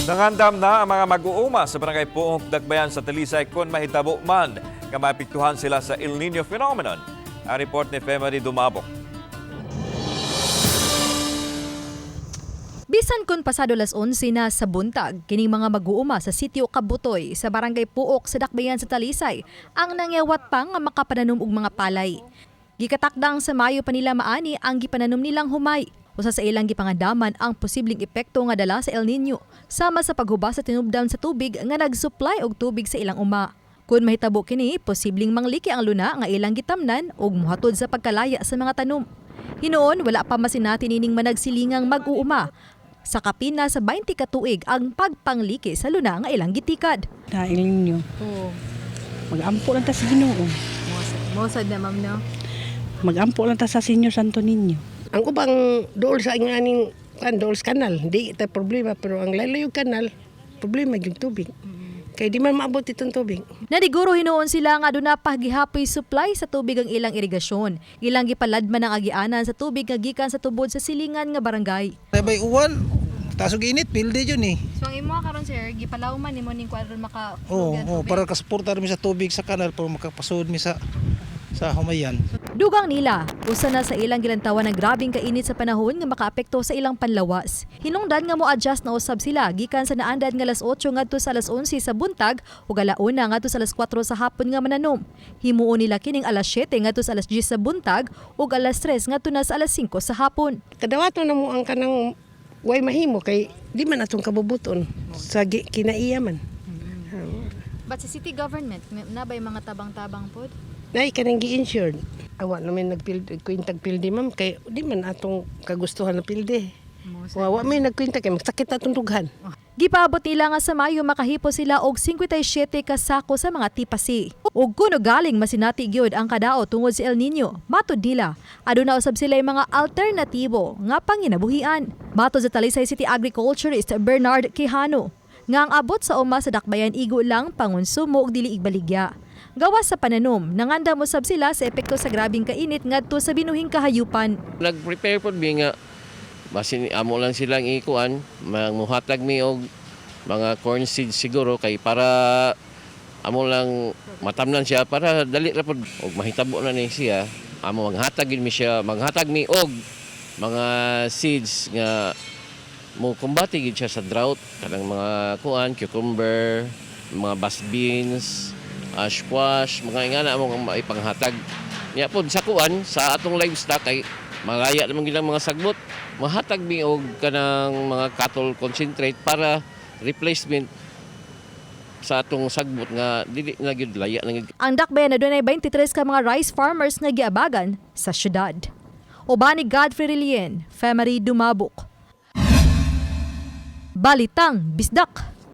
Nangandam na ang mga mag-uuma sa barangay Puong Dakbayan sa Talisay kung mahitabo man nga maapektuhan sila sa El Nino phenomenon. Ang report ni Femari Dumabok. Bisan kun pasado las 11 na sa buntag, kining mga mag-uuma sa sitio Kabutoy sa barangay Puok sa Dakbayan sa Talisay ang nangyawat pa nga makapananom og mga palay. Gikatakdang sa Mayo pa nila maani ang gipananom nilang humay. Usa sa ilang gipangandaman ang posibleng epekto nga dala sa El Nino sama sa paghubas sa tinubdan sa tubig nga nag-supply og tubig sa ilang uma. Kung mahitabo kini, posibleng mangliki ang luna nga ilang gitamnan og muhatod sa pagkalaya sa mga tanom. Hinoon wala pa masinati nining managsilingang mag-uuma. Sa kapina sa 20 ka tuig ang pagpangliki sa luna nga ilang gitikad. Dahil ninyo, mag-ampo lang ta sa Ginoo. Mosad na ma'am no? Mag-ampo lang ta sa Senyor Santo Niño. Ang ubang dool sa nganing dool sa kanal, hindi ita problema. Pero ang lalayong kanal, problema yung tubig. Kaya di man maabot itong tubig. Nadiguro hinoon sila nga aduna pa gihapoy supply sa tubig ang ilang irigasyon. Ilang gipaladman ang agianan sa tubig nga gikan sa tubod sa silingan nga barangay. Sabay uwan, tasog init, pilde yun eh. So ang imo karon sir, gipalawman nimo ning kwadron maka Oo, para kasuportar mi sa tubig sa kanal para makapasud mi sa humayan. Dugang nila, usa na sa ilang gilantawan ng grabing kainit sa panahon nga makaapekto sa ilang panlawas. Hinungdan nga mo-adjust na usab sila gikan sa naandad nga alas 8 ngadto sa alas 11 sa buntag ug alauna ngadto sa alas 4 sa hapon nga mananom. Himuon nila kining alas 7 ngadto sa alas 10 sa buntag ug alas 3 ngadto na sa alas 5 sa hapon. Kadawato na mo ang kanang way mahimo kay di man atong kabubuton sa kinaiyaman. But sa city government, na ba yung mga tabang-tabang pod? Nay kanang gi-insured. Awa namin nagkwintag pilde ma'am kay di man atong kagustuhan na pilde. Wa may nagkwinta kay magsakit atong dughan. Gipaabot nila nga sa Mayo makahipo sila og 57 ka sako sa mga tipasi. Ug kuno galing masinati gyud ang kadao tungod sa El Nino, matud nila aduna usab sila mga alternatibo nga panginabuhian. Matod sa Talisay City Agriculturist Bernard Quijano, nga ang abot sa uma sa Dakbayan igo lang pangonsumo og dili igbaligya. Gawas sa pananom, nangandam usab sila sa epekto sa grabing kainit ngadto sa binuhing kahayupan. Nag-prepare po mi nga basin amo lang silang ikuan, mangmuhatag mi og mga corn seeds siguro kay para amo lang matamnan siya para dali ra pod og mahitabo na ni siya. Amo maghatag mi siya, maghatag mi og mga seeds nga mo kumbati gid siya sa drought, kanang mga kuan, cucumber, mga bass beans, squash, mga ingana mo maipanghatag. Nya pod sa kuan sa atong livestock kay malaya naman gilang mga sagbot. Mahatag mi og kanang mga cattle concentrate para replacement sa atong sagbot nga dili na gyud laya na gyud. Ang Dakbayan adunay 23 ka mga rice farmers nga giabagan sa syudad. Ubani Godfrey Rilien, Femari Dumabok. Balitang Bisdak.